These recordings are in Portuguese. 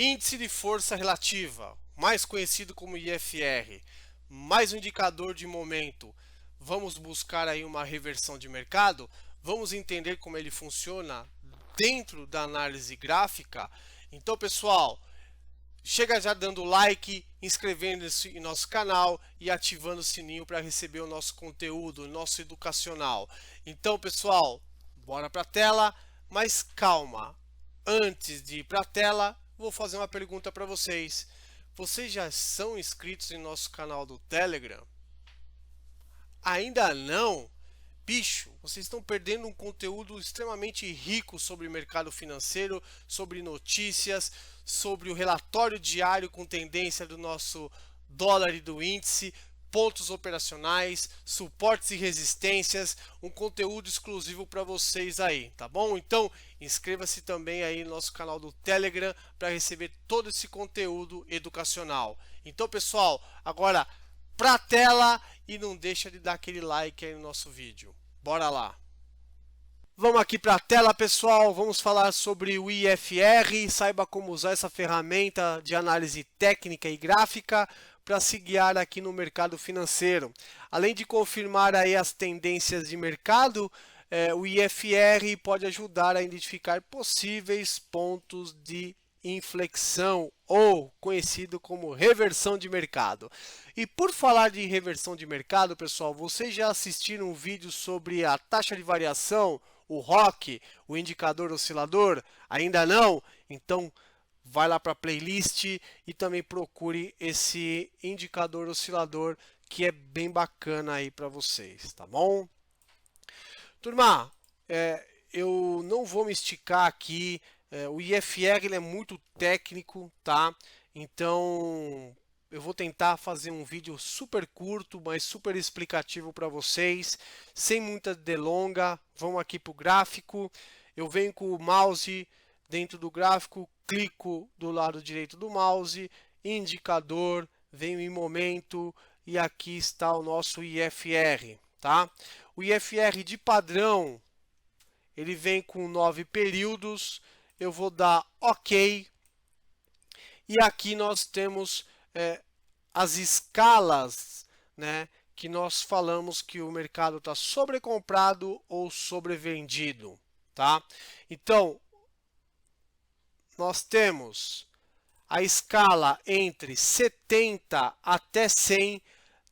Índice de força relativa, mais conhecido como IFR, mais um indicador de momento. Vamos buscar aí uma reversão de mercado? Vamos entender como ele funciona dentro da análise gráfica? Então, pessoal, chega já dando like, inscrevendo-se em nosso canal e ativando o sininho para receber o nosso conteúdo, nosso educacional. Então, pessoal, bora para a tela, mas calma. Antes de ir para a tela, vou fazer uma pergunta para vocês. Vocês já são inscritos em nosso canal do Telegram? Ainda não? Bicho, vocês estão perdendo um conteúdo extremamente rico sobre mercado financeiro, sobre notícias, sobre o relatório diário com tendência do nosso dólar e do índice, pontos operacionais, suportes e resistências, um conteúdo exclusivo para vocês aí, tá bom? Então, inscreva-se também aí no nosso canal do Telegram para receber todo esse conteúdo educacional. Então, pessoal, agora para a tela e não deixa de dar aquele like aí no nosso vídeo. Bora lá! Vamos aqui para a tela, pessoal. Vamos falar sobre o IFR. Saiba como usar essa ferramenta de análise técnica e gráfica para se guiar aqui no mercado financeiro. Além de confirmar aí as tendências de mercado, o IFR pode ajudar a identificar possíveis pontos de inflexão, ou conhecido como reversão de mercado. E por falar de reversão de mercado, pessoal, vocês já assistiram um vídeo sobre a taxa de variação, o ROC, o indicador oscilador? Ainda não? Então vai lá para a playlist e também procure esse indicador oscilador que é bem bacana aí para vocês, tá bom? Turma, eu não vou me esticar aqui. O IFR ele é muito técnico, tá? Então eu vou tentar fazer um vídeo super curto, mas super explicativo para vocês, sem muita delonga. Vamos aqui para o gráfico. Eu venho com o mouse dentro do gráfico, clico do lado direito do mouse, indicador, venho em momento e aqui está o nosso IFR, tá? O IFR de padrão, ele vem com 9 períodos. Eu vou dar OK. E aqui nós temos as escalas, né, que nós falamos que o mercado está sobrecomprado ou sobrevendido, tá? Então, nós temos a escala entre 70 até 100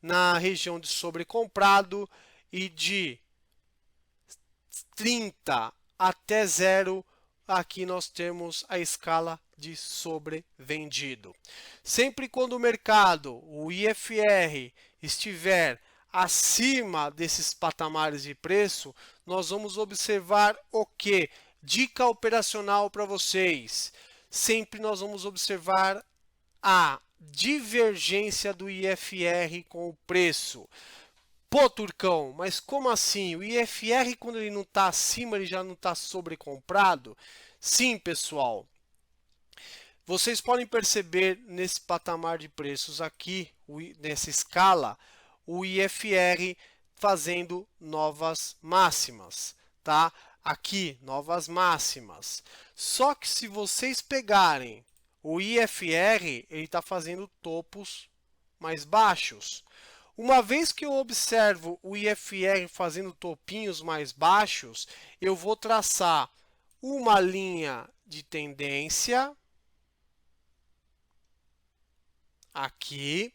na região de sobrecomprado e de 30 até 0, aqui nós temos a escala de sobrevendido. Sempre quando o mercado, o IFR, estiver acima desses patamares de preço, nós vamos observar o que? Dica operacional para vocês. Sempre nós vamos observar a divergência do IFR com o preço. Pô, Turcão, mas como assim? O IFR, quando ele não está acima, ele já não está sobrecomprado? Sim, pessoal. Vocês podem perceber nesse patamar de preços aqui, nessa escala, o IFR fazendo novas máximas, tá? Aqui, novas máximas. Só que se vocês pegarem o IFR, ele está fazendo topos mais baixos. Uma vez que eu observo o IFR fazendo topinhos mais baixos, eu vou traçar uma linha de tendência aqui.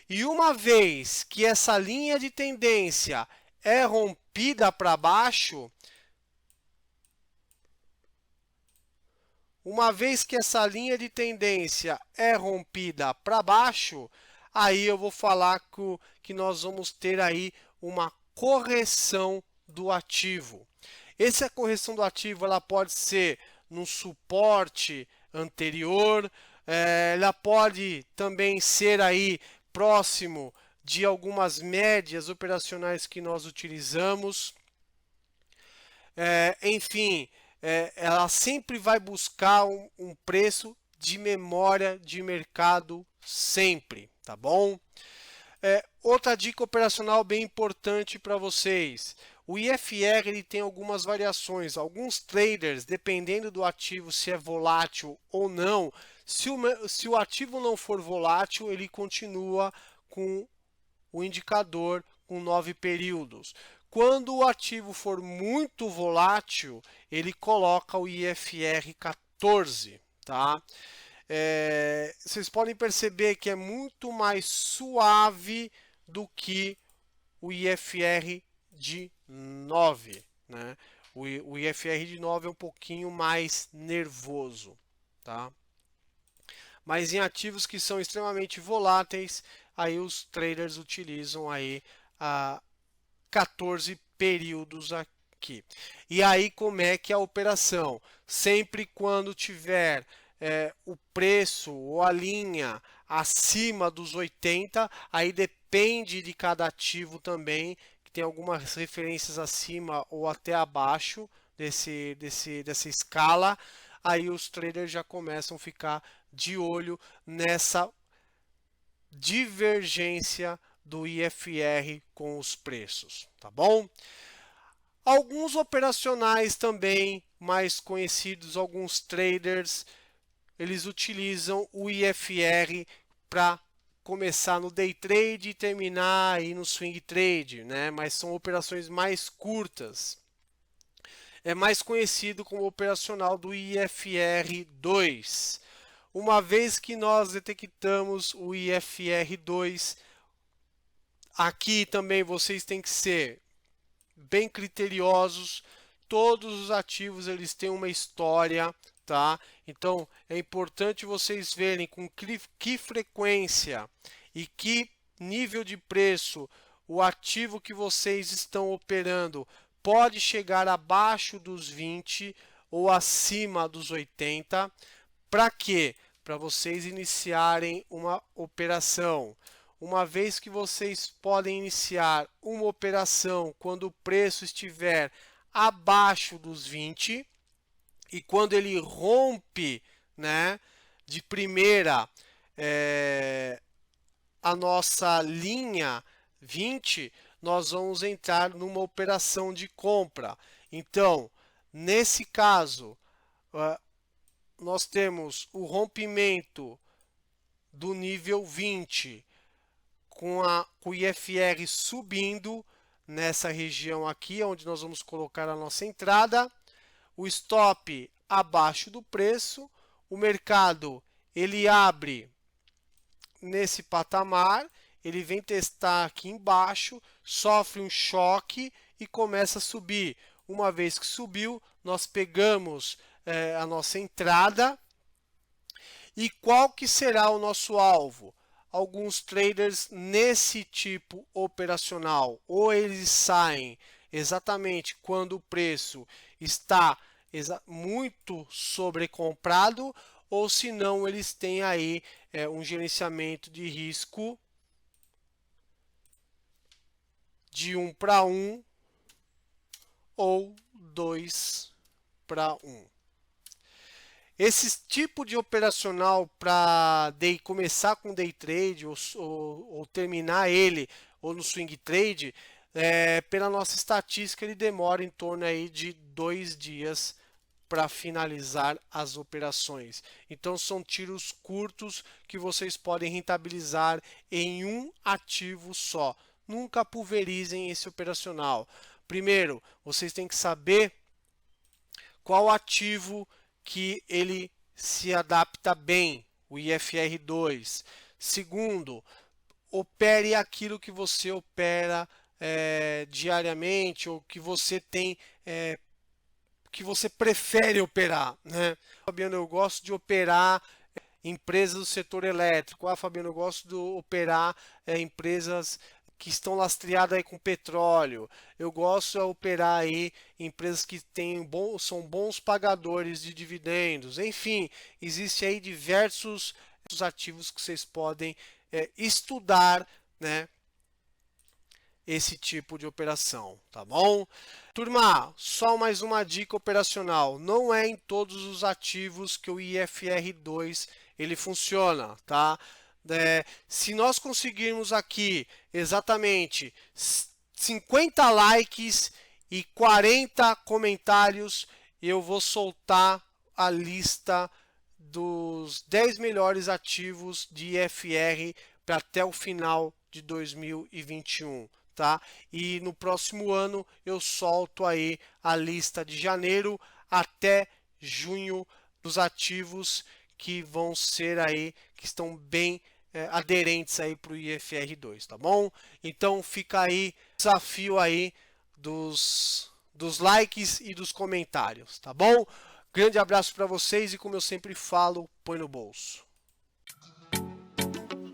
E uma vez que essa linha de tendência é rompida para baixo, aí eu vou falar que nós vamos ter aí uma correção do ativo. Essa correção do ativo ela pode ser no suporte anterior, ela pode também ser aí próximo de algumas médias operacionais que nós utilizamos. Enfim, ela sempre vai buscar um preço de memória de mercado sempre, tá bom? Outra dica operacional bem importante para vocês. O IFR ele tem algumas variações. Alguns traders, dependendo do ativo se é volátil ou não, se o ativo não for volátil, ele continua com o indicador com 9 períodos. Quando o ativo for muito volátil, ele coloca o IFR 14, tá? Vocês podem perceber que é muito mais suave do que o IFR de 9, né? O IFR de 9 é um pouquinho mais nervoso, tá? Mas em ativos que são extremamente voláteis, aí os traders utilizam aí a 14 períodos aqui. E aí como é que é a operação? Sempre quando tiver o preço ou a linha acima dos 80, aí depende de cada ativo também, que tem algumas referências acima ou até abaixo dessa escala, aí os traders já começam a ficar de olho nessa divergência do IFR com os preços, tá bom? Alguns operacionais também mais conhecidos, alguns traders, eles utilizam o IFR para começar no day trade e terminar aí no swing trade, né? Mas são operações mais curtas. É mais conhecido como operacional do IFR 2. Uma vez que nós detectamos o IFR 2, aqui também vocês têm que ser bem criteriosos. Todos os ativos eles têm uma história, tá? Então é importante vocês verem com que frequência e que nível de preço o ativo que vocês estão operando pode chegar abaixo dos 20 ou acima dos 80. Para quê? Para vocês iniciarem uma operação. Uma vez que vocês podem iniciar uma operação quando o preço estiver abaixo dos 20 e quando ele rompe, né, de primeira a nossa linha 20, nós vamos entrar numa operação de compra. Então, nesse caso, nós temos o rompimento do nível 20 com o IFR subindo nessa região aqui, onde nós vamos colocar a nossa entrada, o stop abaixo do preço, o mercado ele abre nesse patamar, ele vem testar aqui embaixo, sofre um choque e começa a subir. Uma vez que subiu, nós pegamos a nossa entrada. E qual que será o nosso alvo? Alguns traders nesse tipo operacional, ou eles saem exatamente quando o preço está muito sobrecomprado, ou se não eles têm aí um gerenciamento de risco de 1 para 1 ou 2 para 1. Esse tipo de operacional para começar com day trade ou terminar ele ou no swing trade, pela nossa estatística ele demora em torno aí de 2 dias para finalizar as operações. Então são tiros curtos que vocês podem rentabilizar em um ativo só. Nunca pulverizem esse operacional. Primeiro, vocês têm que saber qual ativo que ele se adapta bem, o IFR 2. Segundo, opere aquilo que você opera diariamente ou que você tem, que você prefere operar, né? Fabiano, eu gosto de operar empresas do setor elétrico. Ah, Fabiano, eu gosto de operar empresas que estão lastreadas aí com petróleo. Eu gosto de operar aí empresas que são bons pagadores de dividendos. Enfim, existe aí diversos ativos que vocês podem estudar, né, esse tipo de operação, tá bom? Turma, só mais uma dica operacional. Não é em todos os ativos que o IFR 2 ele funciona, tá? Se nós conseguirmos aqui exatamente 50 likes e 40 comentários eu vou soltar a lista dos 10 melhores ativos de IFR para até o final de 2021, tá? E no próximo ano eu solto aí a lista de janeiro até junho dos ativos que vão ser aí, que estão bem aderentes aí para o IFR2, tá bom? Então fica aí desafio aí dos likes e dos comentários, tá bom? Grande abraço para vocês e como eu sempre falo, põe no bolso.